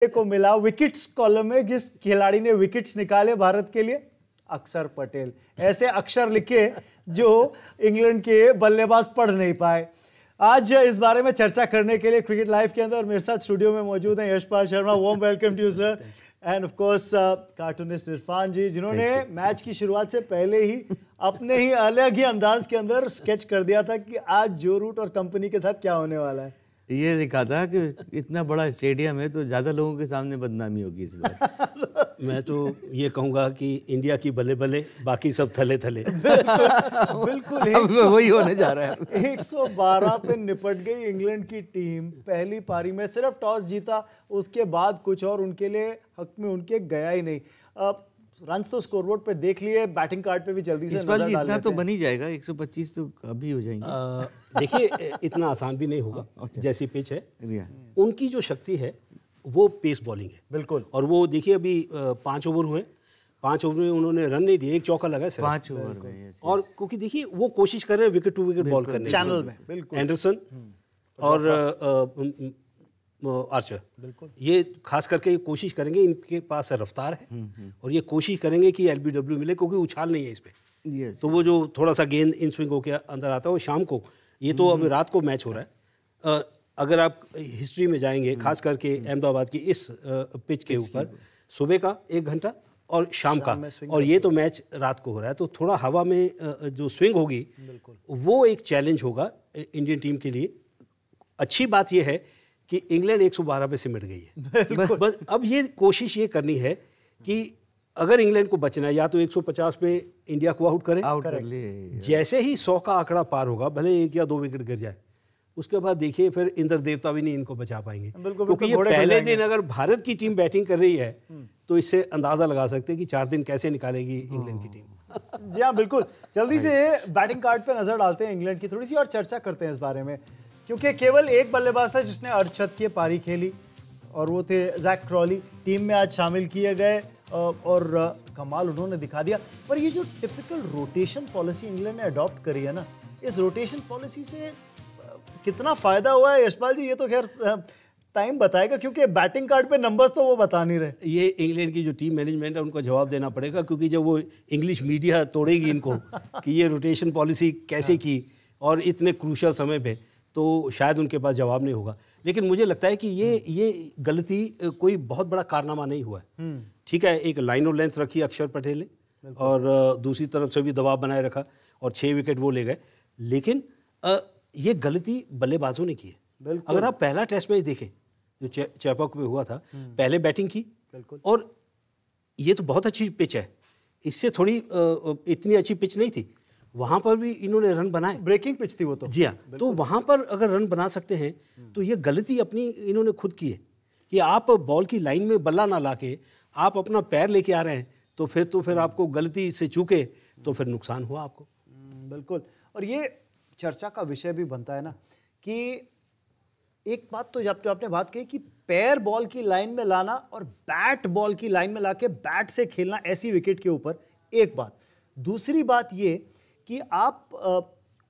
को मिला wickets column में, जिस खिलाड़ी ने विकेट्स निकाले भारत के लिए, अक्षर पटेल। ऐसे अक्षर लिखे जो इंग्लैंड के बल्लेबाज पढ़ नहीं पाए। आज इस बारे में चर्चा करने के लिए क्रिकेट लाइव के अंदर मेरे साथ स्टूडियो में मौजूद हैं Yashpal Sharma. Warm welcome to you sir. And of course cartoonist Irfan ji, जिन्होंने मैच की शुरुआत से पहले ही अपने ही अलग ही अंदाज के अंदर स्केच कर दिया था कि आज जो रूट और कंपनी के साथ क्या होने वाला है। ये लिखा था कि इतना बड़ा स्टेडियम है तो ज्यादा लोगों के सामने बदनामी होगी इस बार। मैं तो ये कहूंगा कि इंडिया की बल्ले बल्ले, बाकी सब थले थले। बिल्कुल वही होने जा रहा है। 112 पे निपट गई इंग्लैंड की टीम। पहली पारी में सिर्फ टॉस जीता, उसके बाद कुछ और उनके लिए हक में उनके गया ही नहीं। रन्स तो स्कोरबोर्ड पे देख लिए, बैटिंग कार्ड पे भी जल्दी से नजर डाल लेते हैं। इतना तो बन ही जाएगा, 125 तो अभी हो जाएंगे। देखिए इतना आसान भी नहीं होगा। जैसी पिच है, उनकी जो शक्ति है वो पेस बॉलिंग है। बिल्कुल। और वो देखिए अभी 5 ओवर हुए, 5 ओवर में उन्होंने रन नहीं दिए, एक चौका लगा सिर्फ 5 ओवर में। और क्योंकि देखिए वो कोशिश कर रहे हैं विकेट टू विकेट बॉल करने चैनल में। बिल्कुल। एंडरसन और आर्चर, बिल्कुल, ये खास करके कोशिश करेंगे, इनके पास रफ्तार है और ये कोशिश करेंगे कि एलबीडब्ल्यू मिले, क्योंकि उछाल नहीं है इस पे। तो वो जो थोड़ा सा गेंद इन स्विंग होकर अंदर आता है वो शाम को, ये तो अभी रात को मैच हो रहा है। अगर आप हिस्ट्री में जाएंगे, खास करके अहमदाबाद की इस पिच के ऊपर, सुबह का 1 घंटा और शाम का, और ये तो मैच रात को हो रहा है, तो थोड़ा हवा में जो स्विंग होगी वो एक चैलेंज होगा इंडियन टीम के लिए। अच्छी बात यह है कि इंग्लैंड 112 पे सिमट गई है। बस अब ये कोशिश ये करनी है कि अगर इंग्लैंड को बचना है, या तो 150 पे इंडिया को आउट कर ले। जैसे ही 100 का आंकड़ा पार होगा, भले 1 या 2 विकेट गिर जाए, उसके बाद देखिए फिर इंद्र देवता भी नहीं इनको बचा पाएंगे। क्योंकि ये पहले दिन अगर भारत की टीम बैटिंग कर रही है तो इससे अंदाजा लगा सकते हैं कि 4 दिन कैसे निकालेगी इंग्लैंड की टीम। जी हाँ, बिल्कुल। जल्दी से बैटिंग कार्ड पे नजर डालते हैं इंग्लैंड की, थोड़ी सी और चर्चा करते हैं इस बारे में, क्योंकि केवल एक बल्लेबाज था जिसने अर्धशतकीय पारी खेली और वो थे जैक क्रॉली। टीम में आज शामिल किए गए और कमाल उन्होंने दिखा दिया। पर ये जो टिपिकल रोटेशन पॉलिसी इंग्लैंड ने अडॉप्ट करी है ना, इस रोटेशन पॉलिसी से कितना फायदा हुआ है यशपाल जी, ये तो खैर टाइम बताएगा, क्योंकि बैटिंग कार्ड पे नंबर्स तो वो बता नहीं रहे। ये इंग्लैंड की जो टीम मैनेजमेंट है उनको जवाब देना पड़ेगा, क्योंकि जब वो इंग्लिश मीडिया तोड़ेगी इनको कि ये रोटेशन पॉलिसी कैसे की और इतने क्रूशल समय पे, तो शायद उनके पास जवाब नहीं होगा। लेकिन मुझे लगता है कि ये गलती कोई बहुत बड़ा कारनामा नहीं हुआ है। ठीक है, एक लाइन और लेंथ रखी अक्षर पटेल ने और दूसरी तरफ से भी दबाव बनाए रखा और 6 विकेट वो ले गए, लेकिन ये गलती बल्लेबाजों ने की है। अगर आप पहला टेस्ट मैच देखें जो चेपॉक पे हुआ था, पहले बैटिंग की और ये तो बहुत अच्छी पिच है, इससे थोड़ी इतनी अच्छी पिच नहीं थी, वहां पर भी इन्होंने रन बनाए। ब्रेकिंग पिच थी वो तो। जी हाँ, तो वहां पर अगर रन बना सकते हैं तो ये गलती अपनी इन्होंने खुद की है कि आप बॉल की लाइन में बल्ला ना लाके आप अपना पैर लेके आ रहे हैं, तो फिर आपको गलती से चूके तो फिर नुकसान हुआ आपको। बिल्कुल। और ये चर्चा का विषय भी बनता है ना कि एक बात तो जब आपने बात कही कि पैर बॉल की लाइन में लाना और बैट बॉल की लाइन में लाके बैट से खेलना ऐसी विकेट के ऊपर, एक बात। दूसरी बात ये कि आप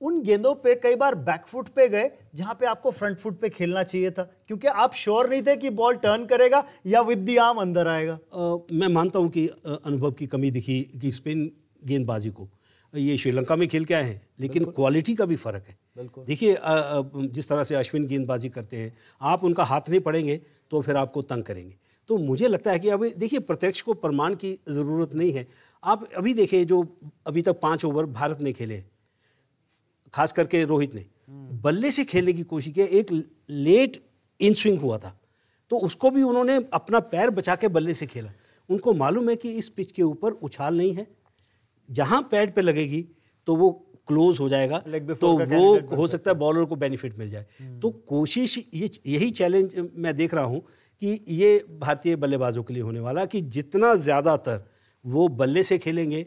उन गेंदों पे कई बार बैकफुट पे गए जहां पे आपको फ्रंट फुट पे खेलना चाहिए था, क्योंकि आप श्योर नहीं थे कि बॉल टर्न करेगा या विद द आर्म अंदर आएगा। मैं मानता हूं कि अनुभव की कमी दिखी कि स्पिन गेंदबाजी को ये श्रीलंका में खेल के आए हैं, लेकिन क्वालिटी का भी फर्क है। देखिए जिस तरह से अश्विन गेंदबाजी करते हैं, आप उनका हाथ नहीं पड़ेंगे तो फिर आपको तंग करेंगे। तो मुझे लगता है कि अभी देखिए प्रत्यक्ष को प्रमाण की ज़रूरत नहीं है। आप अभी देखिए जो अभी तक 5 ओवर भारत ने खेले, खास करके रोहित ने बल्ले से खेलने की कोशिश की, एक लेट इन स्विंग हुआ था तो उसको भी उन्होंने अपना पैर बचा के बल्ले से खेला। उनको मालूम है कि इस पिच के ऊपर उछाल नहीं है, जहां पैड पे लगेगी तो वो क्लोज हो जाएगा, तो वो हो सकता है बॉलर को बेनिफिट मिल जाए। तो कोशिश यही चैलेंज मैं देख रहा हूं कि ये भारतीय बल्लेबाजों के लिए होने वाला, कि जितना ज़्यादातर वो बल्ले से खेलेंगे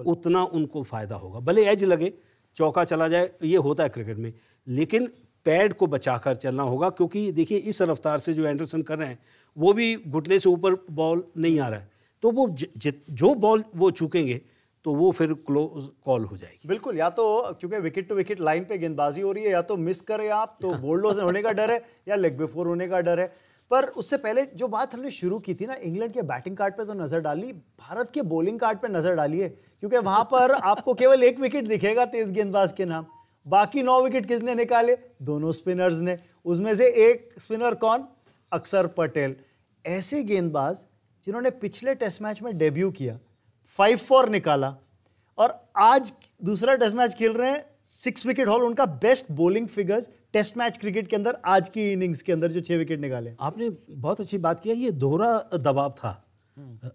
उतना उनको फायदा होगा। भले एज लगे, चौका चला जाए, ये होता है क्रिकेट में, लेकिन पैड को बचाकर चलना होगा, क्योंकि देखिए इस रफ्तार से जो एंडरसन कर रहे हैं वो भी घुटने से ऊपर बॉल नहीं आ रहा है, तो वो जो बॉल वो चूकेंगे तो वो फिर क्लोज कॉल हो जाएगी। बिल्कुल, या तो क्योंकि विकेट टू विकेट लाइन पे गेंदबाजी हो रही है, या तो मिस करें आप तो बोल्ड होने का डर है या लेग बिफोर होने का डर है। पर उससे पहले जो बात हमने शुरू की थी ना, इंग्लैंड के बैटिंग कार्ड पे तो नजर डाली, भारत के बॉलिंग कार्ड पे नजर डालिए, क्योंकि वहां पर आपको केवल एक विकेट दिखेगा तेज गेंदबाज के नाम। बाकी 9 विकेट किसने निकाले? दोनों स्पिनर्स ने। उसमें से एक स्पिनर कौन? अक्षर पटेल। ऐसे गेंदबाज जिन्होंने पिछले टेस्ट मैच में डेब्यू किया, 5-4 निकाला, और आज दूसरा टेस्ट मैच खेल रहे हैं, 6 विकेट हॉल। उनका best bowling figures test match cricket के अंदर आज की इनिंग्स के अंदर जो 6 विकेट निकाले। आपने बहुत अच्छी बात किया, ये दोहरा दबाव था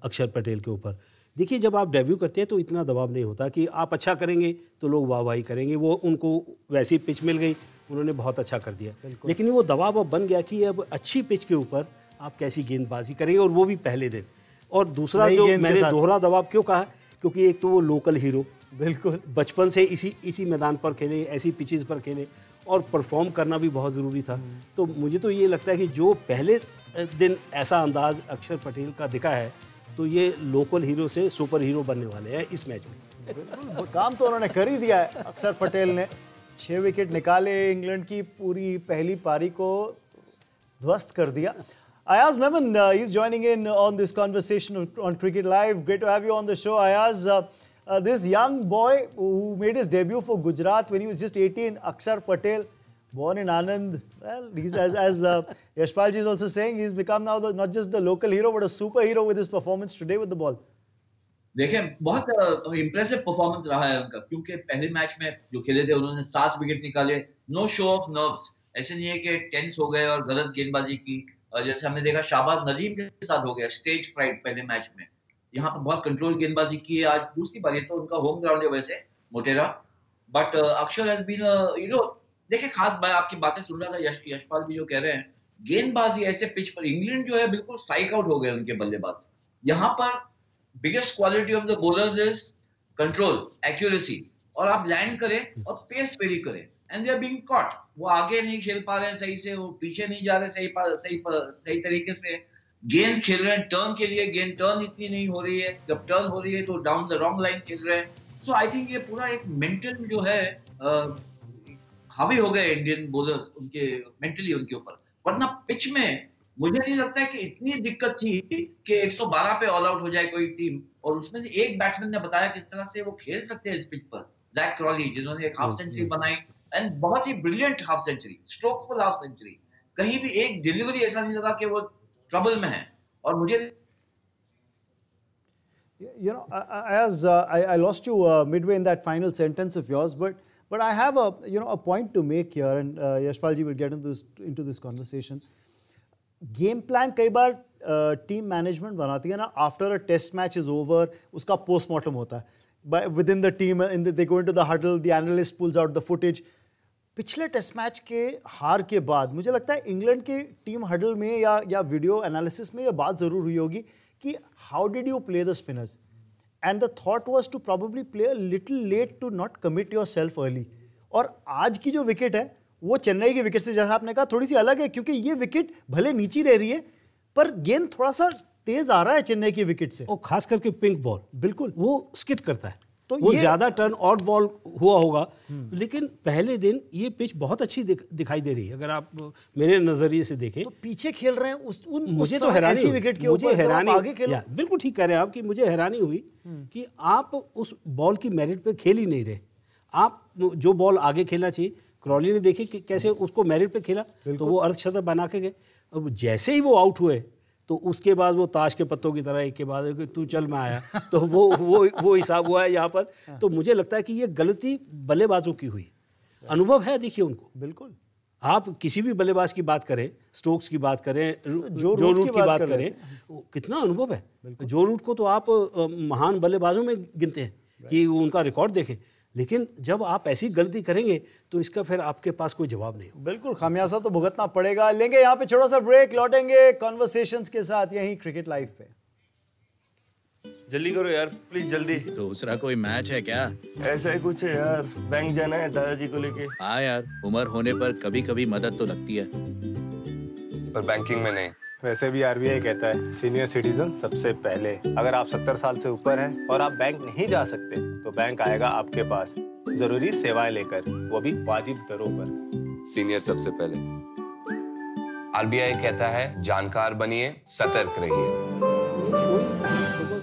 अक्षर पटेल के ऊपर। देखिए, जब आप डेब्यू करते हैं तो इतना दबाव नहीं होता कि आप अच्छा करेंगे तो लोग वाहवाही करेंगे। वो उनको वैसी पिच मिल गई, उन्होंने बहुत अच्छा कर दिया, लेकिन वो दबाव अब बन गया कि अब अच्छी पिच के ऊपर आप कैसी गेंदबाजी करेंगे, और वो भी पहले दिन। और दूसरा जो मैंने दोहरा दबाव क्यों कहा, क्योंकि एक तो वो लोकल हीरो, बिल्कुल बचपन से इसी मैदान पर खेले, ऐसी पिचेस पर खेले, और परफॉर्म करना भी बहुत ज़रूरी था। तो मुझे तो ये लगता है कि जो पहले दिन ऐसा अंदाज अक्षर पटेल का दिखा है, तो ये लोकल हीरो से सुपर हीरो बनने वाले हैं इस मैच में। बिल्कुल, काम तो उन्होंने कर ही दिया है। अक्षर पटेल ने 6 विकेट निकाले, इंग्लैंड की पूरी पहली पारी को ध्वस्त कर दिया। Ayaz Memon is joining in on this conversation on Cricket Live. Great to have you on the show, Ayaz. This young boy who made his debut for Gujarat when he was just 18, Akshar Patel, born in Anand. Well, he's as Yashpal ji is also saying, he's become now not just the local hero but a superhero with his performance today with the ball. देखिए, बहुत impressive performance रहा है उनका, क्योंकि पहले match में जो खेले थे उन्होंने 7 विकेट निकाले। नो शो ऑफ नर्व्स, ऐसे नहीं है कि टेंस हो गए और गलत गेंदबाजी की, जैसे हमने देखा शाहबाज नदीम के साथ हो गया, स्टेज फ्राइट पहले मैच में। यहाँ पर बहुत कंट्रोल गेंदबाजी की है। आज दूसरी बार, ये तो उनका होम ग्राउंड है वैसे मोटेरा, बट अक्षर हैज बीन देखिए, खास मैं आपकी बातें सुन रहा था, यशपाल भी जो कह रहे हैं, गेंदबाजी ऐसे पिच पर इंग्लैंड जो है बिल्कुल साइक आउट हो गए उनके बल्लेबाज। यहाँ पर biggest quality of the bowlers is control, accuracy, और आप लैंड करें और पेस पेरी करें, and they are being caught. वो आगे नहीं खेल पा रहे हैं सही से, वो पीछे नहीं जा रहे सही तरीके से, गेंद खेल रहे हैं टर्न के लिए, गेंद टर्न इतनी नहीं हो रही है, जब टर्न हो रही है तो डाउन द रॉन्ग लाइन खेल रहे हैं। सो आई थिंक ये पूरा एक मेंटल जो है हावी हो गए इंडियन बॉलर्स उनके मेंटली उनके ऊपर। वरना पिच में मुझे नहीं लगता है कि इतनी दिक्कत थी कि 112 पे ऑल आउट हो जाए कोई टीम, और उसमें से एक बैट्समैन ने बताया किस तरह से वो खेल सकते हैं इस पिच पर, जैक क्रॉली, जिन्होंने एक हाफ सेंचुरी बनाई, एंड बहुत ही brilliant half century, strokeful half century. कहीं भी एक डिलीवरी ऐसा नहीं लगा कि वो ट्रबल में है। और मुझे as I lost you midway in that final sentence of yours, but I have a point to make here, and Yashpal ji will get into this conversation. Game plan कई बार टीम मैनेजमेंट बनाती है ना, after a test match is over, उसका postmortem होता है within the team, they go into the huddle, the analyst pulls out the footage. पिछले test match के हार के बाद मुझे लगता है इंग्लैंड के टीम हडल में या वीडियो एनालिसिस में ये बात ज़रूर हुई होगी कि how did you play the spinners, and the thought was to probably play a little late to not commit yourself early. और आज की जो विकेट है वो चेन्नई की विकेट से, जैसा आपने कहा, थोड़ी सी अलग है, क्योंकि ये विकेट भले नीची रह रही है पर गेंद थोड़ा सा तेज आ रहा है चेन्नई की विकेट से, और खास करके पिंक बॉल, बिल्कुल वो स्किट करता है, तो वो ज्यादा टर्न आउट बॉल हुआ होगा। लेकिन पहले दिन ये पिच बहुत अच्छी दिखाई दे रही है, अगर आप मेरे नजरिए से देखें तो पीछे खेल रहे हैं मुझे तो हैरानी विकेट के मुझे ऊपर, हैरानी आगे खेलो। बिल्कुल ठीक कह रहे हैं आप कि मुझे हैरानी हुई कि आप उस बॉल की मेरिट पे खेल ही नहीं रहे। आप जो बॉल आगे खेलना चाहिए, क्रॉली ने देखी कि कैसे उसको मेरिट पे खेला, तो वो अर्धशतक बना के गए। अब जैसे ही वो आउट हुए तो उसके बाद वो ताश के पत्तों की तरह एक के बाद एक तू चल मैं आया, तो वो हिसाब हुआ है यहाँ पर। तो मुझे लगता है कि ये गलती बल्लेबाजों की हुई, अनुभव है देखिए उनको। बिल्कुल, आप किसी भी बल्लेबाज की बात करें, स्टोक्स की बात करें, जो रूट की बात करें, कितना अनुभव है। जो रूट को तो आप महान बल्लेबाजों में गिनते हैं कि उनका रिकॉर्ड देखें, लेकिन जब आप ऐसी गलती करेंगे तो इसका फिर आपके पास कोई जवाब नहीं हो। बिल्कुल, खामियाजा तो भुगतना पड़ेगा। लेंगे यहाँ पे छोटा सा ब्रेक, लौटेंगे कॉन्वर्सेशंस के साथ यहीं क्रिकेट लाइव पे। जल्दी करो यार प्लीज, जल्दी। दूसरा कोई मैच है क्या? ऐसा ही कुछ है यार, बैंक जाना है दादाजी को लेके। हाँ यार, उम्र होने पर कभी कभी मदद तो लगती है, पर बैंकिंग में नहीं। वैसे भी आरबीआई कहता है सीनियर सिटीजन सबसे पहले। अगर आप 70 साल से ऊपर हैं और आप बैंक नहीं जा सकते तो बैंक आएगा आपके पास जरूरी सेवाएं लेकर, वो भी वाजिब दरों पर। सीनियर सबसे पहले। आरबीआई कहता है जानकार बनिए, सतर्क रहिए।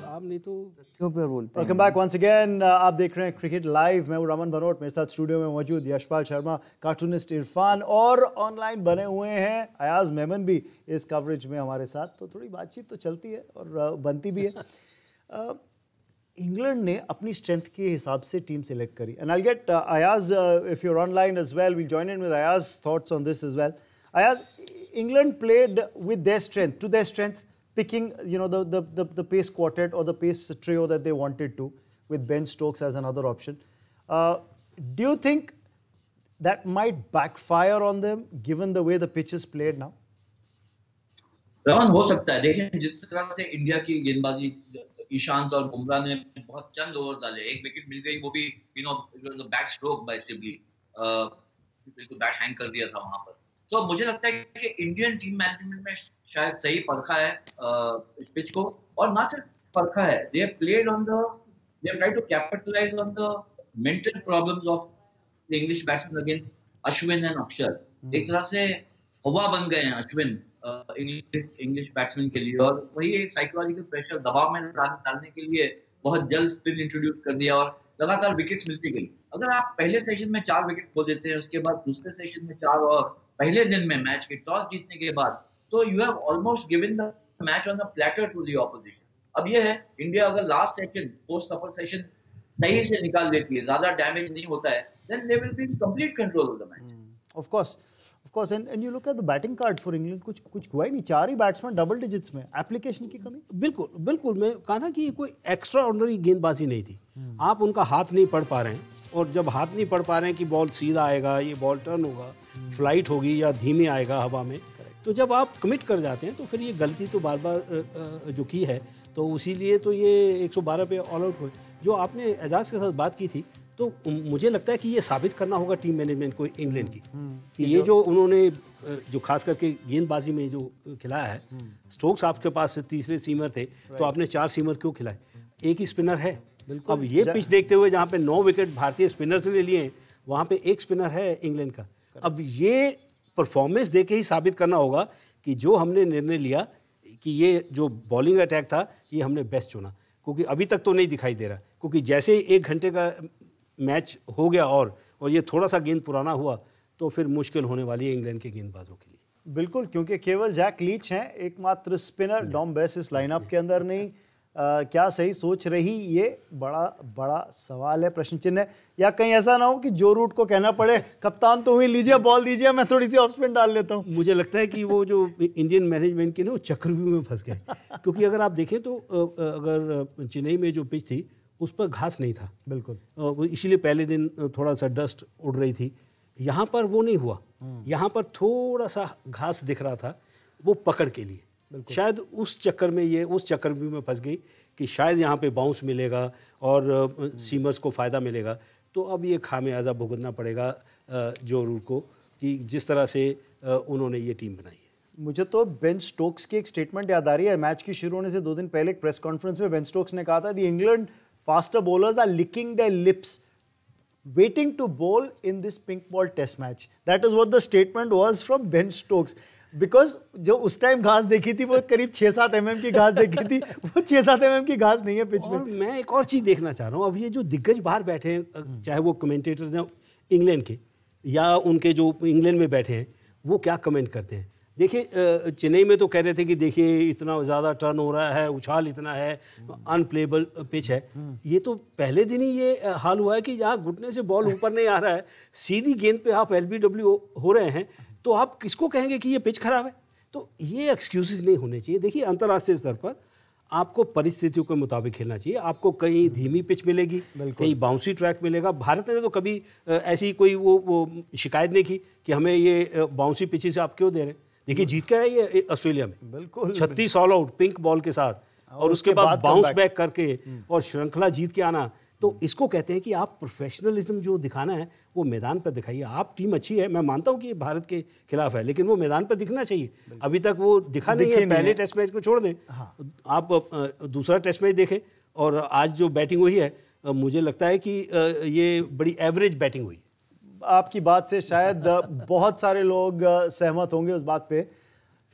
आपने तो क्यों पर बोलते हैं? Welcome back once again. आप देख रहे हैं क्रिकेट लाइव। मैं हूं रमन भनोट, मेरे साथ स्टूडियो में मौजूद यशपाल शर्मा, कार्टूनिस्ट इरफान और ऑनलाइन बने हुए हैं अयाज मेमन भी इस कवरेज में हमारे साथ। तो थोड़ी बातचीत तो चलती है और बनती भी है। इंग्लैंड ने अपनी स्ट्रेंथ के हिसाब से टीम सेलेक्ट करी and I get Ayaz if you are online as well, we'll join in with Ayaz thoughts on this as well. Ayaz, England played with their strength, to their strength, picking the pace quartet or the pace trio that they wanted to, with Ben Stokes as another option. Do you think that might backfire on them given the way the pitch is played now? Raman, हो सकता है। देखें जिस तरह से India की गेंदबाजी, ईशांत और बुमराह ने बहुत चंद ओवर डाले, एक विकेट मिल गई, वो भी बैट स्ट्रोक बाय सिबली, बिल्कुल बैट हैंग कर दिया था वहां पर। तो मुझे लगता है कि इंडियन टीम मैनेजमेंट में शायद सही परखा है इस पिच को, और ना सिर्फ परखा है, they have played on the, they have tried to capitalise on the mental problems of the English batsmen against Ashwin and Axar. एक तरह से हवा बन गए हैं अश्विन इंग्लिश बैट्समैन के लिए, और वही एक साइकोलॉजिकल प्रेशर दबाव में डालने के लिए बहुत जल्द स्पिन इंट्रोड्यूस कर दिया और लगातार विकेट्स मिलती गई। अगर आप पहले सेशन में 4 विकेट खो देते हैं, उसके बाद दूसरे सेशन में 4 और पहले दिन में मैच के टॉस जीतने के बाद, तो you have almost given the match on the platter to the opposition. अब ये है, इंडिया अगर लास्ट सेशन, पोस्ट सफर सेशन सही से निकाल लेती है, ज्यादा डैमेज नहीं होता है, then they will be in complete control of the match. Of course and you look at the batting card for England, कुछ हुआ ही नहीं। 4 ही बैट्समैन डबल डिजिट्स में, एप्लीकेशन की कमी। बिल्कुल मैं कहा ना कि कोई एक्स्ट्रा ऑर्डिनरी गेंदबाजी नहीं थी। आप उनका हाथ नहीं पढ़ पा रहे हैं, और जब हाथ नहीं पढ़ पा रहे हैं कि बॉल सीधा आएगा, ये बॉल टर्न होगा, फ्लाइट होगी या धीमे आएगा हवा में, तो जब आप कमिट कर जाते हैं तो फिर ये गलती तो बार बार जो की है, तो इसीलिए तो ये 112 पे ऑल आउट हुए। जो आपने एजाज के साथ बात की थी, तो मुझे लगता है कि ये साबित करना होगा टीम मैनेजमेंट को इंग्लैंड की, कि ये जो उन्होंने जो खास करके गेंदबाजी में जो खिलाया है, स्टोक्स आपके पास से तीसरे सीमर थे, तो आपने 4 सीमर क्यों खिलाए? एक ही स्पिनर है। अब ये पिच देखते हुए जहाँ पे 9 विकेट भारतीय स्पिनर्स ने लिए हैं, वहाँ पे एक स्पिनर है इंग्लैंड का। अब ये परफॉर्मेंस दे के ही साबित करना होगा कि जो हमने निर्णय लिया कि ये जो बॉलिंग अटैक था, ये हमने बेस्ट चुना, क्योंकि अभी तक तो नहीं दिखाई दे रहा, क्योंकि जैसे 1 घंटे का मैच हो गया और ये थोड़ा सा गेंद पुराना हुआ, तो फिर मुश्किल होने वाली है इंग्लैंड के गेंदबाजों के लिए। बिल्कुल, क्योंकि केवल जैक लीच हैं एकमात्र स्पिनर, डॉम बेस इस लाइनअप के अंदर नहीं। क्या सही सोच रही, ये बड़ा सवाल है, प्रश्न चिन्ह है। या कहीं ऐसा ना हो कि जो रूट को कहना पड़े, कप्तान तो ही लीजिए, बॉल दीजिए, मैं थोड़ी सी ऑफ स्पिन डाल लेता हूँ। मुझे लगता है कि वो जो इंडियन मैनेजमेंट के ना, वो चक्रव्यूह में फंस गए। क्योंकि अगर आप देखें तो अगर चेन्नई में जो पिच थी, उस पर घास नहीं था, बिल्कुल, इसीलिए पहले दिन थोड़ा सा डस्ट उड़ रही थी। यहाँ पर वो नहीं हुआ, यहाँ पर थोड़ा सा घास दिख रहा था, वो पकड़ के लिए शायद उस चक्कर में ये उस चक्रव्यूह में फंस गई कि शायद यहाँ पे बाउंस मिलेगा और सीमर्स को फ़ायदा मिलेगा। तो अब ये खामियाजा भुगतना पड़ेगा जो रूट को, कि जिस तरह से उन्होंने ये टीम बनाई है। मुझे तो बेन स्टोक्स की एक स्टेटमेंट याद आ रही है। मैच की शुरू होने से 2 दिन पहले एक प्रेस कॉन्फ्रेंस में बेन स्टोक्स ने कहा था, the England faster bowlers are licking their lips waiting to bowl in this pink ball test match. That is what the statement was from Ben Stokes. Because जो उस time घास देखी थी, वो करीब 6-7 mm की घास देखी थी, वो 6-7 mm की घास नहीं है पिच में। और मैं एक और चीज़ देखना चाह रहा हूँ, अब ये जो दिग्गज बाहर बैठे हैं, चाहे वो कमेंटेटर्स हैं इंग्लैंड के या उनके जो इंग्लैंड में बैठे हैं, वो क्या कमेंट करते हैं। देखिए चेन्नई में तो कह रहे थे कि देखिए इतना ज़्यादा टर्न हो रहा है, उछाल इतना है, अनप्लेबल पिच है। ये तो पहले दिन ही ये हाल हुआ है कि जहाँ घुटने से बॉल ऊपर नहीं आ रहा है, सीधी गेंद पे आप LBW हो रहे हैं, तो आप किसको कहेंगे कि ये पिच खराब है? तो ये एक्सक्यूजेस नहीं होने चाहिए। देखिए अंतर्राष्ट्रीय स्तर पर आपको परिस्थितियों के मुताबिक खेलना चाहिए। आपको कहीं धीमी पिच मिलेगी, कहीं बाउंसी ट्रैक मिलेगा। भारत ने तो कभी ऐसी कोई वो शिकायत नहीं की कि हमें ये बाउंसी पिचेस आप क्यों दे रहे हैं। देखिए जीत के आई है ऑस्ट्रेलिया में, बिल्कुल 36 ऑल आउट पिंक बॉल के साथ, और उसके बाद बाउंस बैक करके और श्रृंखला जीत के आना। तो इसको कहते हैं कि आप प्रोफेशनलिज्म जो दिखाना है वो मैदान पर दिखाइए। आप टीम अच्छी है, मैं मानता हूं कि भारत के खिलाफ है, लेकिन वो मैदान पर दिखना चाहिए। अभी तक वो दिखा नहीं है। पहले टेस्ट मैच को छोड़ दें, आप दूसरा टेस्ट मैच देखें, और आज जो बैटिंग हुई है, मुझे लगता है कि ये बड़ी एवरेज बैटिंग हुई। आपकी बात से शायद बहुत सारे लोग सहमत होंगे उस बात पे।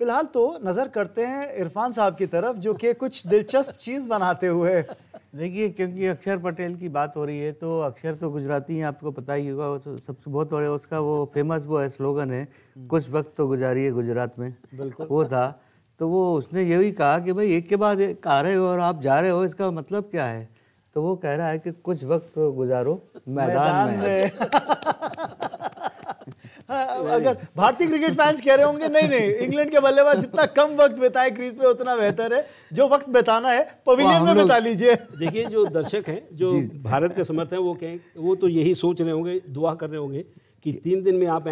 फिलहाल तो नजर करते हैं इरफान साहब की तरफ, जो कि कुछ दिलचस्प चीज बनाते हुए। देखिए, क्योंकि अक्षर पटेल की बात हो रही है तो अक्षर तो गुजराती हैं, आपको पता ही होगा। वो तो सबसे बहुत बड़े उसका वो फेमस वो है स्लोगन है, कुछ वक्त तो गुजारिए गुजरात में। बिल्कुल वो था। तो वो उसने यही कहा कि भाई एक के बाद एक आ रहे हो और आप जा रहे हो, इसका मतलब क्या है? तो वो कह रहा है कि कुछ वक्त तो गुजारो मैदान में। अगर भारतीय क्रिकेट फैंस कह रहे होंगे नहीं नहीं, इंग्लैंड के बल्लेबाज जितना कम वक्त बिताए क्रीज पे उतना बेहतर है, जो वक्त बिताना है पवेलियन में बिता लीजिए। देखिए, जो दर्शक हैं, जो भारत के समर्थक हैं, वो तो यही सोच रहे होंगे, दुआ कर रहे होंगे कि 3 दिन में आप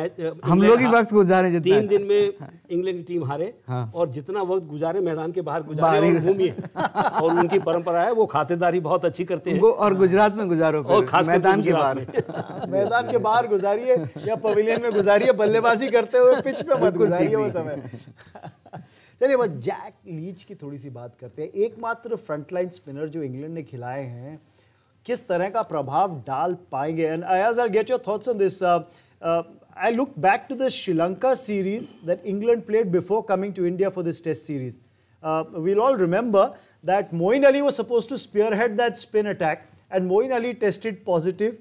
हम लोग ही वक्त गुजारे, 3 दिन में इंग्लैंड की टीम हारे। और जितना वक्त गुजारे मैदान के बाहर गुजारे और घूमिए। और उनकी परंपरा है, वो खातिरदारी बहुत अच्छी करते हैं। और गुजरात में गुजारो, और खास मैदान के बाहर। मैदान के बाहर गुजारिए या पवेलियन में गुजारिए, बल्लेबाजी करते हुए पिच पे मत गुजारिए वो समय। चलिए, बट जैक लीच की थोड़ी सी बात करते हैं। एकमात्र फ्रंटलाइन स्पिनर जो इंग्लैंड ने खिलाए हैं, किस तरह का प्रभाव डाल पाएंगे? And Ayaz, I'll get your thoughts on this. I look back to the Sri Lanka series that England played before coming to India for this test series. We'll all remember that Moeen Ali was supposed to spearhead that spin attack, and Moeen Ali tested positive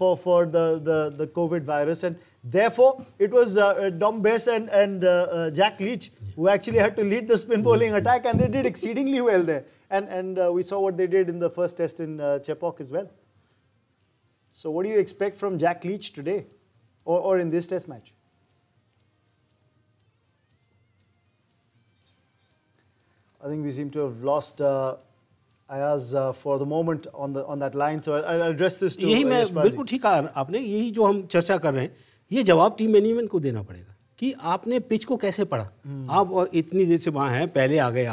for the COVID virus, and therefore it was Dom Bess and Jack Leach who actually had to lead the spin bowling attack, and they did exceedingly well there. And we saw what they did in the first test in Chepauk as well. So what do you expect from Jack Leach today or in this test match? I think we seem to have lost Ayaz for the moment on that line. So I'll address this to यही मैं Yashpal ji. बिल्कुल ठीक कहा आपने। यही जो हम चर्चा कर रहे हैं, ये जवाब टीम मैनेजमेंट को देना पड़ेगा कि आपने पिच को कैसे पढ़ा। आप इतनी देर से वहाँ हैं, पहले आ गए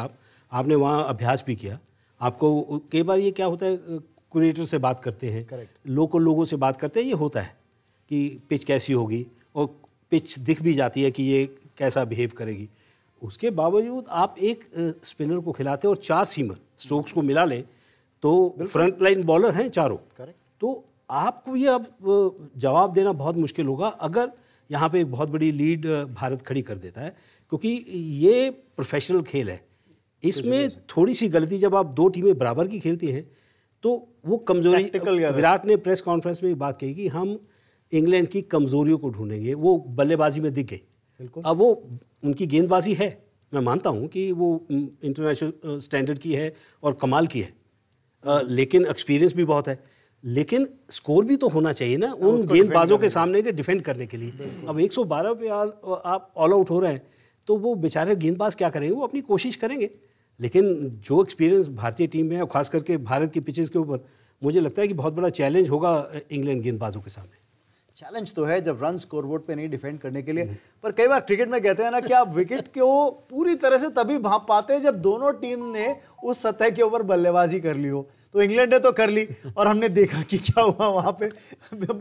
आपने वहाँ अभ्यास भी किया। आपको कई बार ये क्या होता है, क्रिएटर से बात करते हैं, लोकल लोगों से बात करते हैं, ये होता है कि पिच कैसी होगी, और पिच दिख भी जाती है कि ये कैसा बिहेव करेगी। उसके बावजूद आप एक स्पिनर को खिलाते और 4 सीमर स्ट्रोक्स को मिला लें तो फ्रंट लाइन बॉलर हैं चारों। तो आपको ये अब जवाब देना बहुत मुश्किल होगा अगर यहाँ पे एक बहुत बड़ी लीड भारत खड़ी कर देता है, क्योंकि ये प्रोफेशनल खेल है। इसमें थोड़ी सी गलती, जब आप 2 टीमें बराबर की खेलती हैं तो वो कमजोरी, विराट ने प्रेस कॉन्फ्रेंस में बात कही कि हम इंग्लैंड की कमजोरियों को ढूंढेंगे। वो बल्लेबाजी में दिख गई। अब वो उनकी गेंदबाजी है, मैं मानता हूँ कि वो इंटरनेशनल स्टैंडर्ड की है और कमाल की है, लेकिन एक्सपीरियंस भी बहुत है। लेकिन स्कोर भी तो होना चाहिए ना उन गेंदबाजों के सामने के डिफेंड करने के लिए। अब 112 पे आप ऑल आउट हो रहे हैं तो वो बेचारे गेंदबाज क्या करेंगे? वो अपनी कोशिश करेंगे, लेकिन जो एक्सपीरियंस भारतीय टीम में है और खास करके भारत की पिचेस के ऊपर, मुझे लगता है कि बहुत बड़ा चैलेंज होगा इंग्लैंड गेंदबाजों के सामने। चैलेंज तो है जब रन स्कोरबोर्ड पे नहीं डिफेंड करने के लिए, पर कई बार क्रिकेट में कहते हैं ना कि आप विकेट को पूरी तरह से तभी भांप पाते हैं जब दोनों टीम ने उस सतह के ऊपर बल्लेबाजी कर ली हो। तो इंग्लैंड ने तो कर ली और हमने देखा कि क्या हुआ वहां पे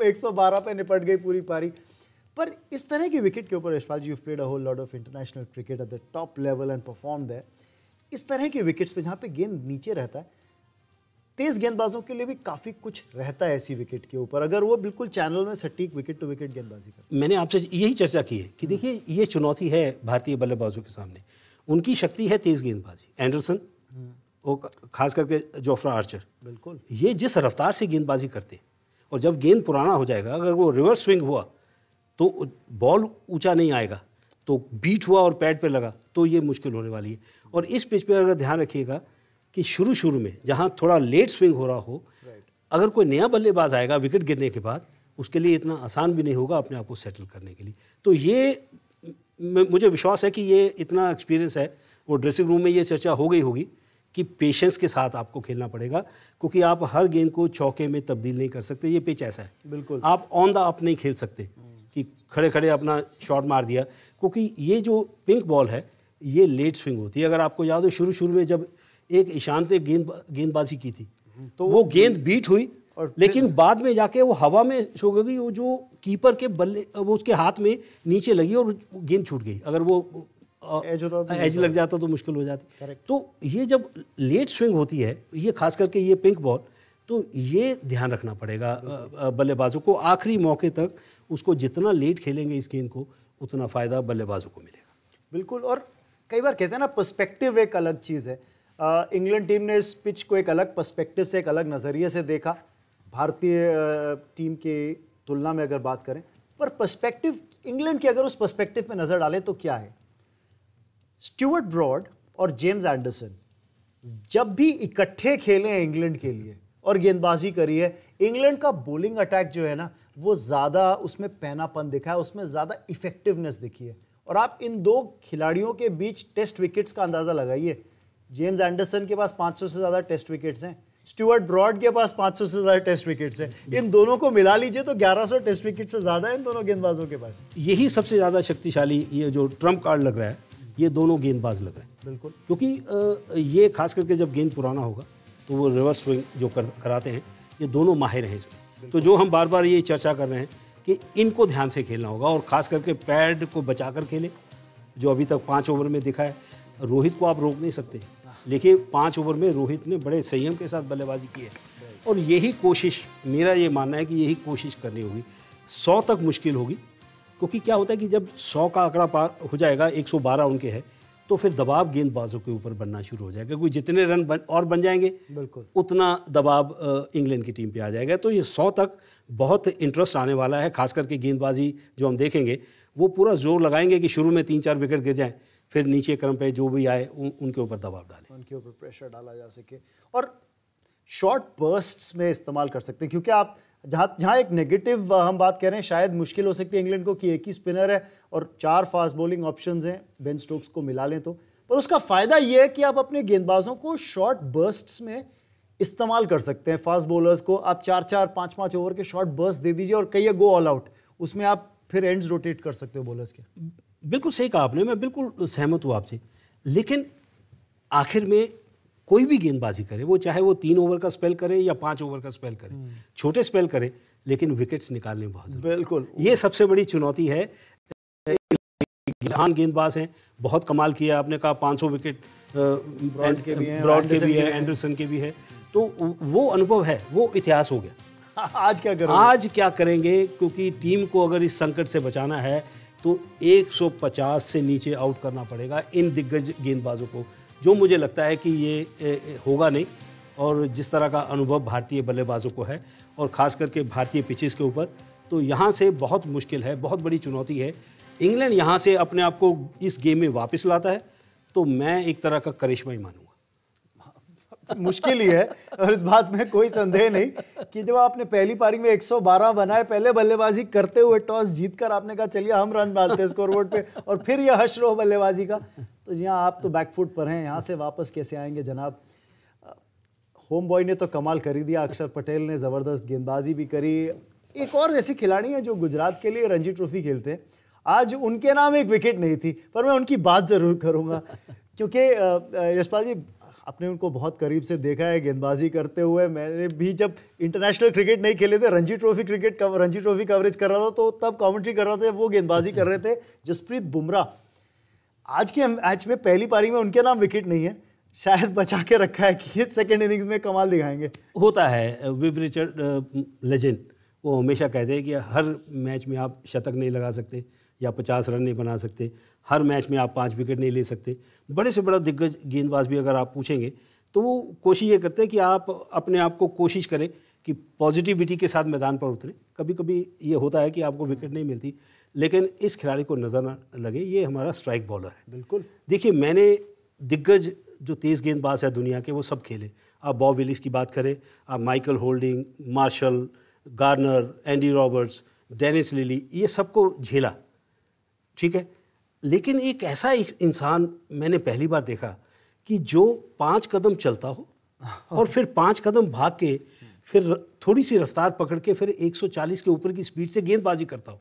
112 पे निपट गई पूरी पारी। पर इस तरह की विकेट के ऊपर Yashpal ji, you played a whole lot of international cricket at the top level and perform there. इस तरह की विकेट्स पे जहाँ पे गेंद नीचे रहता है, तेज गेंदबाजों के लिए भी काफी कुछ रहता है ऐसी विकेट के ऊपर, अगर वो बिल्कुल चैनल में सटीक विकेट टू विकेट गेंदबाजी करते। मैंने आपसे यही चर्चा की है कि देखिए ये चुनौती है भारतीय बल्लेबाजों के सामने। उनकी शक्ति है तेज गेंदबाजी, एंडरसन और खास करके जोफ्रा आर्चर, बिल्कुल ये जिस रफ्तार से गेंदबाजी करते हैं, और जब गेंद पुराना हो जाएगा, अगर वो रिवर्स स्विंग हुआ तो बॉल ऊंचा नहीं आएगा, तो बीट हुआ और पैड पे लगा तो ये मुश्किल होने वाली है। और इस पिच पे अगर ध्यान रखिएगा कि शुरू में जहाँ थोड़ा लेट स्विंग हो रहा हो, अगर कोई नया बल्लेबाज आएगा विकेट गिरने के बाद, उसके लिए इतना आसान भी नहीं होगा अपने आप को सेटल करने के लिए। तो ये मुझे विश्वास है कि ये इतना एक्सपीरियंस है, वो ड्रेसिंग रूम में ये चर्चा हो गई होगी कि पेशेंस के साथ आपको खेलना पड़ेगा, क्योंकि आप हर गेंद को चौके में तब्दील नहीं कर सकते। ये पिच ऐसा है, बिल्कुल आप ऑन द अप नहीं खेल सकते कि खड़े खड़े अपना शॉट मार दिया, क्योंकि ये जो पिंक बॉल है ये लेट स्विंग होती है। अगर आपको याद हो शुरू में जब एक ईशांत ने गेंदबाजी की थी तो वो गेंद बीट हुई, लेकिन बाद में जाके वो हवा में सो गई, वो जो कीपर के बल्ले वो उसके हाथ में नीचे लगी और गेंद छूट गई। अगर वो एज लग जाता तो मुश्किल हो जाती। तो ये जब लेट स्विंग होती है, ये खास करके ये पिंक बॉल, तो ये ध्यान रखना पड़ेगा बल्लेबाजों को। आखिरी मौके तक उसको जितना लेट खेलेंगे इस गेंद को, उतना फ़ायदा बल्लेबाजों को मिलेगा। बिल्कुल। और कई बार कहते हैं ना, पर्सपेक्टिव एक अलग चीज़ है। इंग्लैंड टीम ने इस पिच को एक अलग पर्सपेक्टिव से, एक अलग नज़रिए से देखा भारतीय टीम के तुलना में अगर बात करें। पर पर्सपेक्टिव इंग्लैंड की अगर उस पर्सपेक्टिव में नज़र डालें तो क्या है, स्टुअर्ट ब्रॉड और जेम्स एंडरसन जब भी इकट्ठे खेले हैं इंग्लैंड के लिए और गेंदबाजी करी है, इंग्लैंड का बॉलिंग अटैक जो है ना, वो ज़्यादा उसमें पैनापन दिखा है, उसमें ज़्यादा इफेक्टिवनेस दिखी है। और आप इन दो खिलाड़ियों के बीच टेस्ट विकेट्स का अंदाज़ा लगाइए। जेम्स एंडरसन के पास 500 से ज़्यादा टेस्ट विकेट्स हैं, स्टुअर्ट ब्रॉड के पास 500 से ज़्यादा टेस्ट विकेट्स हैं। इन दोनों को मिला लीजिए तो 1100 टेस्ट विकेट से ज़्यादा है इन दोनों गेंदबाजों के पास। यही सबसे ज़्यादा शक्तिशाली, ये जो ट्रम्प कार्ड लग रहा है, ये दोनों गेंदबाज लग रहे हैं। बिल्कुल, क्योंकि ये खास करके जब गेंद पुराना होगा तो वो रिवर्स स्विंग जो कराते हैं, ये दोनों माहिर हैं इसमें। तो जो हम बार बार ये चर्चा कर रहे हैं कि इनको ध्यान से खेलना होगा और ख़ास करके पैड को बचा कर खेले, जो अभी तक 5 ओवर में दिखा है। रोहित को आप रोक नहीं सकते, लेकिन 5 ओवर में रोहित ने बड़े संयम के साथ बल्लेबाजी की है। और यही कोशिश, मेरा ये मानना है कि यही कोशिश करनी होगी। 100 तक मुश्किल होगी, क्योंकि क्या होता है कि जब 100 का आंकड़ा पार हो जाएगा, 112 उनके है, तो फिर दबाव गेंदबाजों के ऊपर बनना शुरू हो जाएगा। क्योंकि जितने रन बन जाएंगे, बिल्कुल, उतना दबाव इंग्लैंड की टीम पे आ जाएगा। तो ये 100 तक बहुत इंटरेस्ट आने वाला है। खास करके गेंदबाजी जो हम देखेंगे, वो पूरा जोर लगाएंगे कि शुरू में 3-4 विकेट गिर जाएं, फिर नीचे क्रम पे जो भी आए उनके ऊपर दबाव डालें, उनके ऊपर प्रेशर डाला जा सके। और शॉर्ट बर्स्ट्स में इस्तेमाल कर सकते हैं, क्योंकि आप जहाँ एक नेगेटिव हम बात कर रहे हैं, शायद मुश्किल हो सकती है इंग्लैंड को कि एक ही स्पिनर है और 4 फास्ट बॉलिंग ऑप्शंस हैं, बेन स्टोक्स को मिला लें तो। पर उसका फ़ायदा ये है कि आप अपने गेंदबाजों को शॉर्ट बर्स्ट्स में इस्तेमाल कर सकते हैं। फास्ट बॉलर्स को आप 4-4, 5-5 ओवर के शॉर्ट बर्स्ट दे दीजिए और कहिए गो ऑल आउट, उसमें आप फिर एंड्स रोटेट कर सकते हो बॉलर्स के। बिल्कुल सही कहा आपने, मैं बिल्कुल सहमत हूँ आपसे। लेकिन आखिर में कोई भी गेंदबाजी करे, वो चाहे वो 3 ओवर का स्पेल करे या 5 ओवर का स्पेल करे, छोटे स्पेल करे, लेकिन विकेट्स निकालने बहुत जरूरी। बिल्कुल, ये सबसे बड़ी चुनौती है। गिलहान गेंदबाज हैं, बहुत कमाल किया। आपने कहा 500 विकेट ब्रॉड के भी है, एंडरसन के भी है। तो वो अनुभव है, वो इतिहास हो गया। आज क्या करेंगे? क्योंकि टीम को अगर इस संकट से बचाना है तो 150 से नीचे आउट करना पड़ेगा इन दिग्गज गेंदबाजों को, जो मुझे लगता है कि ये होगा नहीं। और जिस तरह का अनुभव भारतीय बल्लेबाजों को है, और ख़ास करके भारतीय पिचेस के ऊपर, तो यहाँ से बहुत मुश्किल है, बहुत बड़ी चुनौती है। इंग्लैंड यहाँ से अपने आप को इस गेम में वापस लाता है तो मैं एक तरह का करिश्मा ही मानूंगा। मुश्किल ही है, और इस बात में कोई संदेह नहीं कि जब आपने पहली पारी में 112 बनाए, पहले बल्लेबाजी करते हुए टॉस जीतकर आपने कहा चलिए हम रन डालते हैं स्कोरबोर्ड पे, और फिर यह हश्र हो बल्लेबाजी का, तो यहाँ आप तो बैकफुट पर हैं। यहाँ से वापस कैसे आएंगे जनाब? होम बॉय ने तो कमाल कर ही दिया, अक्षर पटेल ने ज़बरदस्त गेंदबाजी भी करी। एक और ऐसे खिलाड़ी हैं जो गुजरात के लिए रणजी ट्रॉफी खेलते हैं, आज उनके नाम एक विकेट नहीं थी, पर मैं उनकी बात ज़रूर करूँगा, क्योंकि यशपाल जी आपने उनको बहुत करीब से देखा है गेंदबाजी करते हुए। मैंने भी जब इंटरनेशनल क्रिकेट नहीं खेले थे, रणजी ट्रॉफी कवरेज कर रहा था, तो तब कमेंट्री कर रहा था, वो गेंदबाजी कर रहे थे जसप्रीत बुमराह। आज के मैच में पहली पारी में उनके नाम विकेट नहीं है, शायद बचा के रखा है कि सेकंड इनिंग्स में कमाल दिखाएंगे। होता है, विव रिचर्ड लेजेंड वो हमेशा कहते हैं कि हर मैच में आप शतक नहीं लगा सकते या 50 रन नहीं बना सकते, हर मैच में आप 5 विकेट नहीं ले सकते। बड़े से बड़ा दिग्गज गेंदबाज भी अगर आप पूछेंगे तो वो कोशिश ये करते हैं कि आप अपने आप को कोशिश करें कि पॉजिटिविटी के साथ मैदान पर उतरें। कभी कभी ये होता है कि आपको विकेट नहीं मिलती, लेकिन इस खिलाड़ी को नज़र न लगे, ये हमारा स्ट्राइक बॉलर है। बिल्कुल, देखिए मैंने दिग्गज जो तेज़ गेंदबाज है दुनिया के, वो सब खेले। आप बॉब विलिस की बात करें, आप Michael Holding, Marshall, Garner, Andy Roberts, Dennis Lillee, ये सबको झेला, ठीक है। लेकिन एक ऐसा इंसान मैंने पहली बार देखा कि जो 5 कदम चलता हो और फिर 5 कदम भाग के फिर थोड़ी सी रफ्तार पकड़ के फिर 140 के ऊपर की स्पीड से गेंदबाजी करता हो।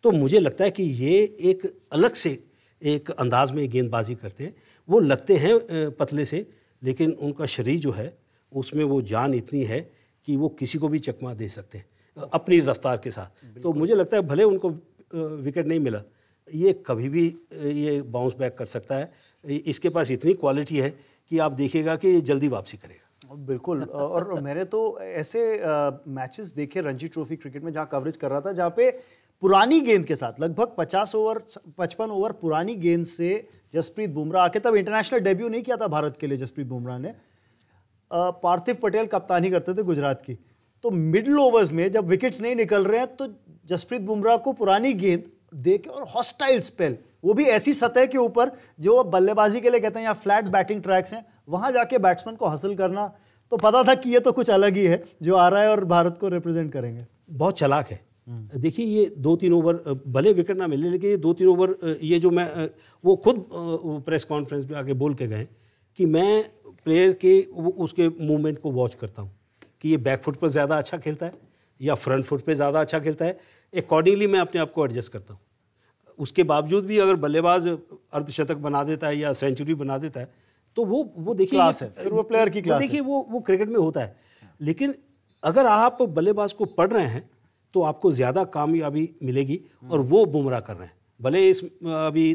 तो मुझे लगता है कि ये एक अलग से एक अंदाज में गेंदबाजी करते हैं। वो लगते हैं पतले से, लेकिन उनका शरीर जो है उसमें वो जान इतनी है कि वो किसी को भी चकमा दे सकते हैं अपनी रफ्तार के साथ। तो मुझे लगता है भले उनको विकेट नहीं मिला, ये कभी भी ये बाउंस बैक कर सकता है। इसके पास इतनी क्वालिटी है कि आप देखिएगा कि ये जल्दी वापसी करेगा। बिल्कुल, और मैंने तो ऐसे मैचेस देखे रणजी ट्रॉफी क्रिकेट में जहाँ कवरेज कर रहा था, जहाँ पे पुरानी गेंद के साथ, लगभग 55 ओवर पुरानी गेंद से जसप्रीत बुमराह आके, तब इंटरनेशनल डेब्यू नहीं किया था भारत के लिए जसप्रीत बुमराह ने, पार्थिव पटेल कप्तानी करते थे गुजरात की, तो मिडिल ओवर्स में जब विकेट्स नहीं निकल रहे हैं तो जसप्रीत बुमराह को पुरानी गेंद दे के, और हॉस्टाइल स्पेल, वो भी ऐसी सतह के ऊपर जो बल्लेबाजी के लिए कहते हैं या फ्लैट बैटिंग ट्रैक्स हैं, वहां जाके बैट्समैन को हासिल करना, तो पता था कि ये तो कुछ अलग ही है जो आ रहा है और भारत को रिप्रेजेंट करेंगे। बहुत चालाक है। देखिए ये 2-3 ओवर भले विकेट ना मिले, लेकिन ये 2-3 ओवर ये जो मैं वो खुद प्रेस कॉन्फ्रेंस में आके बोल के गए कि मैं प्लेयर के उसके मूवमेंट को वॉच करता हूँ कि ये बैक फुट पर ज़्यादा अच्छा खेलता है या फ्रंट फुट पे ज़्यादा अच्छा खेलता है, अकॉर्डिंगली मैं अपने आप को एडजस्ट करता हूँ। उसके बावजूद भी अगर बल्लेबाज अर्धशतक बना देता है या सेंचुरी बना देता है तो वो देखिए क्लास है, फिर वो प्लेयर की क्लास है। देखिए वो क्रिकेट में होता है, लेकिन अगर आप बल्लेबाज को पढ़ रहे हैं तो आपको ज़्यादा कामयाबी मिलेगी, और वो बुमराह कर रहे हैं। भले इस अभी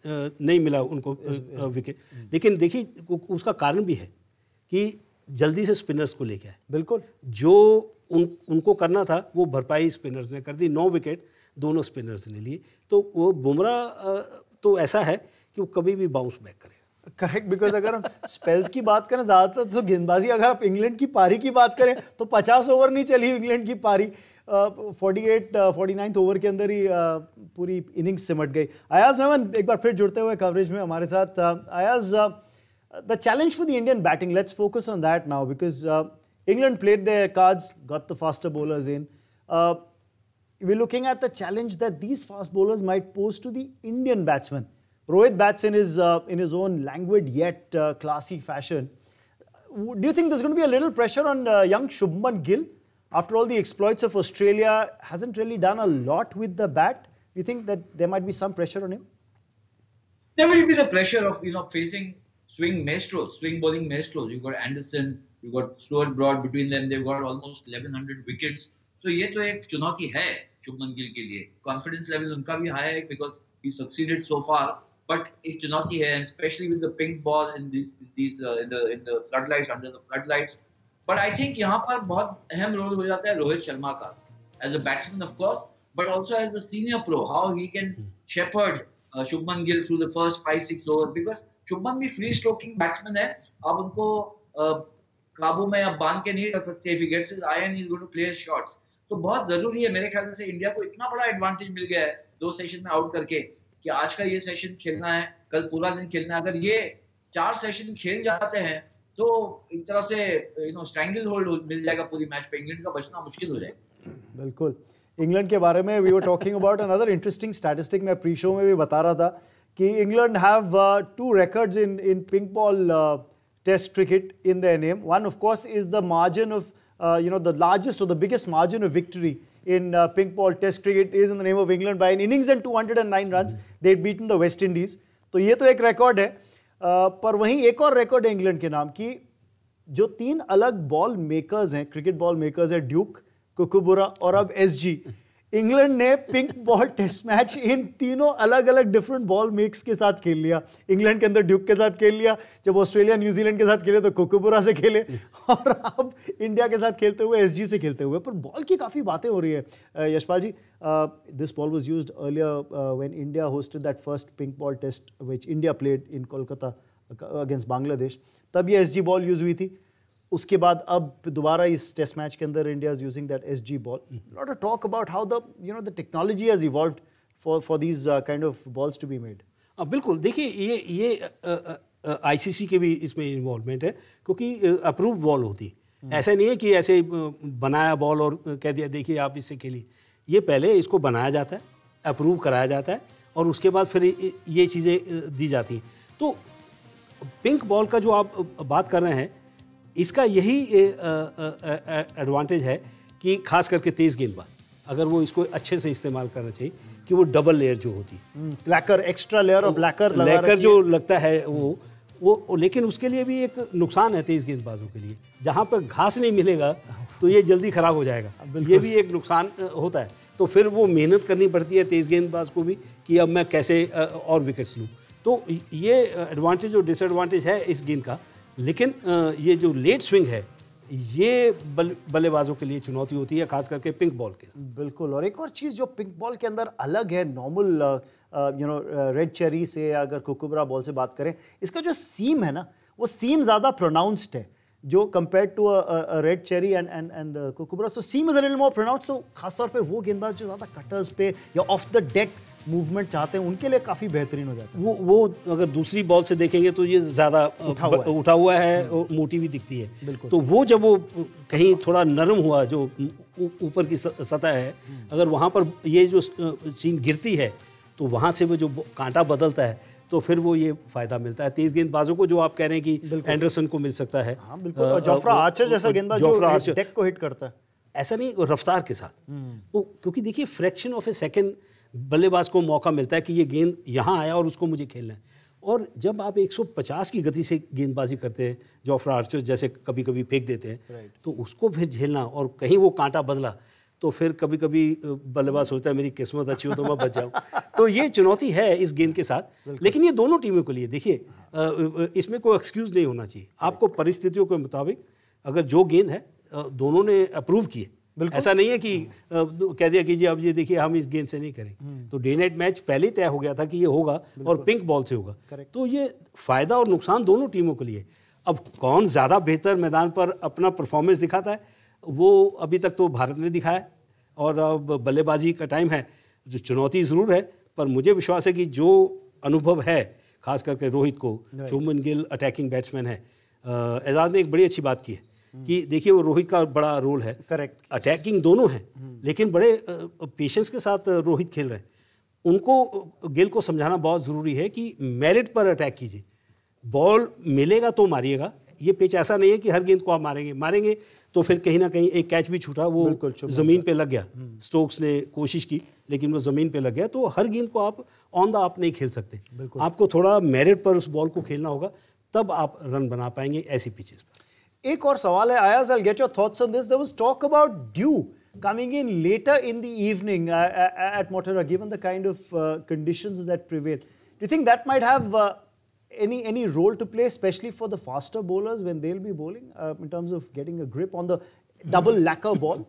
नहीं मिला उनको विकेट, लेकिन देखिए उसका कारण भी है कि जल्दी से स्पिनर्स को लेके आए। बिल्कुल, जो उनको करना था वो भरपाई स्पिनर्स ने कर दी, 9 विकेट दोनों स्पिनर्स ने लिए। तो वो बुमराह तो ऐसा है कि वो कभी भी बाउंस बैक करेगा। करेक्ट, बिकॉज अगर हम स्पेल्स की बात करें ज़्यादातर तो गेंदबाजी, अगर आप इंग्लैंड की पारी की बात करें तो 50 ओवर नहीं चली इंग्लैंड की पारी, 49 ओवर के अंदर ही पूरी इनिंग्स सिमट गई। अयाज मेमन एक बार फिर जुड़ते हुए कवरेज में हमारे साथ। Ayaz, the challenge for the Indian batting, let's focus on that now, because England played their cards, got the faster bowlers in. We're looking at the challenge that these fast bowlers might pose to the Indian batsmen. Rohit bats in his own languid yet classy fashion. Do you think there's going to be a little pressure on young Shubman Gill? After all the exploits of Australia, hasn't really done a lot with the bat. Do you think that there might be some pressure on him? There will be the pressure of facing swing maestros, swing bowling maestros. You've got Anderson, you've got Stuart Broad. Between them, they've got almost 1100 wickets. So ये तो एक चुनौती है शुभमन गिल के लिए. Confidence level उनका भी high है because he succeeded so far. But एक चुनौती है, and especially with the pink ball in these in the floodlights, under the floodlights. But I think यहाँ पर बहुत अहम रोल हो जाता है रोहित शर्मा का, as a batsman of course, but also as a senior pro, how he can shepherd Shubman Gill through the first 5-6 overs, because Shubman भी free stroking batsman है. आप उनको काबू में आप बांध के नहीं रख सकते. If he gets his iron, he's going to play his shots. तो बहुत जरूरी है मेरे ख्याल से. इंडिया को इतना बड़ा एडवांटेज मिल गया है 2 सेशन में आउट करके कि आज का ये सेशन खेलना है, कल पूरा दिन खेलना है. अगर ये 4 सेशन खेल जाते हैं तो एक तरह से स्ट्रैंगल होल्ड मिल जाएगा पूरी मैच पे. इंग्लैंड का बचना मुश्किल हो जाएगा. बिल्कुल. इंग्लैंड के बारे में we were talking about another interesting statistic. मैं प्री शो में भी बता रहा था कि England have 2 records in pink ball test cricket in their name. One of course is the margin of the largest or the biggest margin of victory in pink ball test cricket is in the name of England by an innings and 209 runs. They'd beaten the West Indies. तो ये तो एक record है. पर वहीं एक और record है इंग्लैंड के नाम की, जो 3 अलग बॉल मेकर्स हैं, क्रिकेट बॉल मेकर्स हैं, ड्यूक, कुकुबुरा और अब एसजी. इंग्लैंड ने पिंक बॉल टेस्ट मैच इन तीनों अलग अलग डिफरेंट बॉल मेक्स के साथ खेल लिया. इंग्लैंड के अंदर ड्यूक के साथ खेल लिया, जब ऑस्ट्रेलिया न्यूजीलैंड के साथ खेले तो कुकुबुरा से खेले, और अब इंडिया के साथ खेलते हुए एसजी से खेलते हुए. पर बॉल की काफ़ी बातें हो रही है. Yashpal ji, this ball was used earlier when India hosted that first pink ball test which India played in Kolkata against Bangladesh. तब ये एसजी बॉल यूज हुई थी. उसके बाद अब दोबारा इस टेस्ट मैच के अंदर India is using that SG ball. Lot of talk about how the technology has evolved for these kind of balls to be made. बिल्कुल. देखिए ये आईसीसी के भी इसमें इन्वॉल्वमेंट है, क्योंकि अप्रूव्ड बॉल होती है. ऐसा नहीं है कि ऐसे बनाया बॉल और कह दिया देखिए आप इससे खेलिए. ये पहले इसको बनाया जाता है, अप्रूव कराया जाता है, और उसके बाद फिर ये चीज़ें दी जाती हैं. तो पिंक बॉल का जो आप बात कर रहे हैं, इसका यही एडवांटेज है कि खास करके तेज गेंदबाज अगर वो इसको अच्छे से इस्तेमाल करना चाहिए, कि वो डबल लेयर जो होती है, lacquer, extra layer of lacquer जो लगता है वो लेकिन उसके लिए भी एक नुकसान है तेज गेंदबाजों के लिए. जहाँ पर घास नहीं मिलेगा तो ये जल्दी खराब हो जाएगा. ये भी एक नुकसान होता है. तो फिर वो मेहनत करनी पड़ती है तेज गेंदबाज को भी कि अब मैं कैसे और विकेट्स लूँ. तो ये एडवांटेज और डिसएडवांटेज है इस गेंद का. लेकिन ये जो लेट स्विंग है ये बल्लेबाजों के लिए चुनौती होती है, खास करके पिंक बॉल के। बिल्कुल। और एक और चीज़ जो पिंक बॉल के अंदर अलग है नॉर्मल रेड चेरी से, अगर कुकुबरा बॉल से बात करें, इसका जो सीम है ना, वो सीम ज़्यादा प्रोनाउंस्ड है जो compare to red cherry and Kookaburra. So seam is a little more pronounced. तो खासतौर पे वो गेंदबाज जो ज़्यादा कटर्स पे या ऑफ द डेक मूवमेंट चाहते हैं, उनके लिए काफ़ी बेहतरीन हो जाता है। वो अगर दूसरी बॉल से देखेंगे तो ये ज़्यादा उठा हुआ है और मोटी भी दिखती है। तो वो जब वो कहीं थोड़ा नरम हुआ, जो ऊपर की सतह है, अगर वहाँ पर ये जो सीम गिरती है तो वहाँ से वो जो कांटा बदलता है, तो फिर वो ये फायदा मिलता है तेज गेंदबाजों को, जो आप कह रहे हैं कि एंडरसन को मिल सकता है। हाँ बिल्कुल। और जोफ्रा आर्चर जैसा गेंदबाज जो डेक को हिट करता है, ऐसा नहीं, रफ्तार के साथ वो, क्योंकि देखिए फ्रैक्शन ऑफ ए सेकंड बल्लेबाज को मौका मिलता है कि ये गेंद यहाँ आया और उसको मुझे खेलना है। और जब आप 150 की गति से गेंदबाजी करते हैं, जोफ्रा आर्चर जैसे कभी कभी फेंक देते हैं, तो उसको फिर झेलना, और कहीं वो कांटा बदला तो फिर कभी कभी बल्लेबाज सोचता है मेरी किस्मत अच्छी हो तो मैं बच जाऊं। तो ये चुनौती है इस गेंद के साथ। लेकिन ये दोनों टीमों के लिए, देखिए इसमें कोई एक्सक्यूज नहीं होना चाहिए। आपको परिस्थितियों के मुताबिक अगर जो गेंद है दोनों ने अप्रूव किए, ऐसा नहीं है कि कह दिया कि जी अब ये देखिए हम इस गेंद से नहीं करेंगे। तो डे नाइट मैच पहले ही तय हो गया था कि ये होगा और पिंक बॉल से होगा। तो ये फायदा और नुकसान दोनों टीमों के लिए। अब कौन ज़्यादा बेहतर मैदान पर अपना परफॉर्मेंस दिखाता है, वो अभी तक तो भारत ने दिखाया, और अब बल्लेबाजी का टाइम है। जो चुनौती ज़रूर है, पर मुझे विश्वास है कि जो अनुभव है, खास करके रोहित को, शुभमन गिल अटैकिंग बैट्समैन है। एजाज ने एक बड़ी अच्छी बात की है कि देखिए वो रोहित का बड़ा रोल है, करेक्ट, अटैकिंग दोनों हैं, लेकिन बड़े पेशेंस के साथ रोहित खेल रहे हैं। उनको गिल को समझाना बहुत ज़रूरी है कि मेरिट पर अटैक कीजिए, बॉल मिलेगा तो मारिएगा। ये पिच ऐसा नहीं है कि हर गेंद को आप मारेंगे तो फिर कहीं ना कहीं एक कैच भी छूटा, वो ज़मीन पे लग गया। स्टोक्स ने कोशिश की लेकिन वो ज़मीन पे लग गया। तो हर गेंद को आप ऑन द आप नहीं खेल सकते, आपको थोड़ा मेरिट पर उस बॉल को खेलना होगा, तब आप रन बना पाएंगे ऐसी पिचेस पर। एक और सवाल है आयाज, I'll get your thoughts on this. There was talk about dew coming in later in the evening at Motera, given the kind of conditions that prevail. Do you think that might have any role to play, especially for the faster bowlers when they'll be bowling, in terms of getting a grip on the double lacquer ball?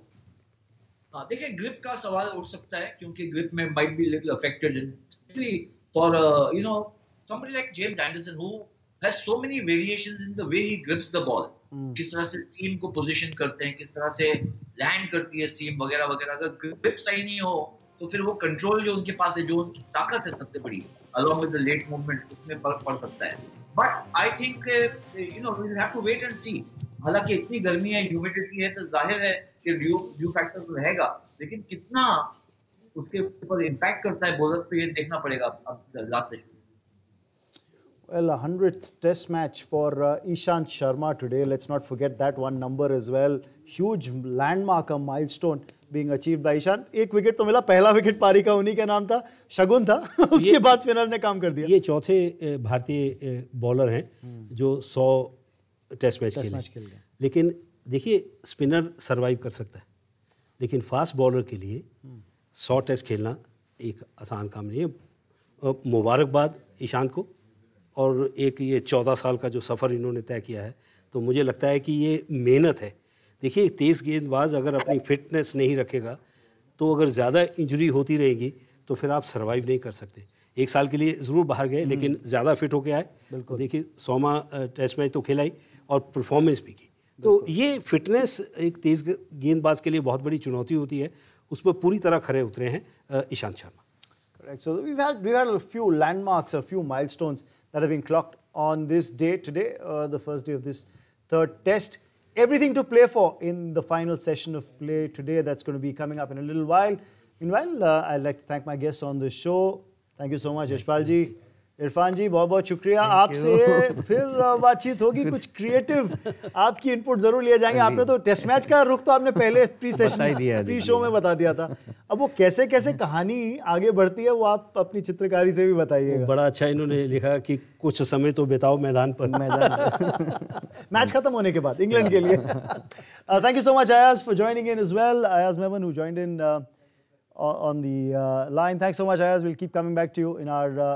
देखिए grip का सवाल उठ सकता है, क्योंकि grip में might be little affected, especially for somebody like James Anderson who has so many variations in the way he grips the ball. किस तरह से सीम को पोजीशन करते हैं, किस तरह से लैंड करती है सीम वगैरह वगैरह। अगर ग्रिप सही नहीं हो तो फिर वो कंट्रोल जो उनके पास है, जो उनकी ताकत है सबसे बड़ी, along with the late movement, उसमें फर्क पड़ सकता है। But I think we'll have to wait and see. हालांकि इतनी गर्मी है, ह्यूमिडिटी है, तो जाहिर है कि ड्यू फैक्टर तो रहेगा, लेकिन कितना उसके ऊपर इम्पैक्ट करता है बॉलर्स पे, ये देखना पड़ेगा अब last session. Well, 100th test match for Ishant Sharma today. Let's not forget that one number as well. Huge landmark, a milestone being achieved by Ishant. एक विकेट तो मिला, पहला विकेट पारी का उन्हीं का नाम था, शगुन था। उसके बाद स्पिनर्स ने काम कर दिया। ये चौथे भारतीय बॉलर हैं जो 100 टेस्ट मैच खेल गए। लेकिन देखिए स्पिनर सरवाइव कर सकता है, लेकिन फास्ट बॉलर के लिए 100 टेस्ट खेलना एक आसान काम नहीं है। मुबारकबाद ईशांत को, और एक ये 14 साल का जो सफ़र इन्होंने तय किया है, तो मुझे लगता है कि ये मेहनत है। देखिए तेज़ गेंदबाज अगर अपनी फिटनेस नहीं रखेगा तो अगर ज़्यादा इंजरी होती रहेगी तो फिर आप सर्वाइव नहीं कर सकते। एक साल के लिए ज़रूर बाहर गए, लेकिन ज़्यादा फिट होके आए। बिल्कुल, देखिए 100वां टेस्ट मैच तो खेला ही और परफॉर्मेंस भी की। तो ये फिटनेस एक तेज़ गेंदबाज के लिए बहुत बड़ी चुनौती होती है, उस पर पूरी तरह खरे उतरे हैं Ishant Sharma. Correct. So we've had a few landmarks, a few milestones that have been clocked on this day today, the first day of this third test. Everything to play for in the final session of play today. That's going to be coming up in a little while. Meanwhile, I'd like to thank my guests on the show. Thank you so much, Yashpal ji. Irfan जी बहुत बहुत शुक्रिया। आपसे फिर बातचीत होगी, कुछ creative आपकी input जरूर लिए जाएंगे। आपने तो टेस्ट मैच का रुख तो आपने पहले प्री शो में बता दिया था, अब वो कैसे कैसे कहानी आगे बढ़ती है वो आप अपनी चित्रकारी से भी बताइएगा। बड़ा अच्छा इन्होंने लिखा कि कुछ समय तो बिताओ मैदान पर। मैच खत्म होने के बाद इंग्लैंड के लिए। Thank you so much Ayaz for joining in as well, Ayaz Memon who joined in on the line. Thanks so much Ayaz, we'll keep coming back to you in our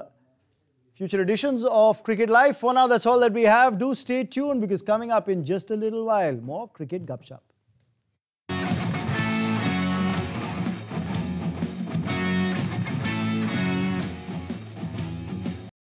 future editions of Cricket Live. For now, that's all that we have. Do stay tuned because coming up in just a little while, more Cricket Gupshup.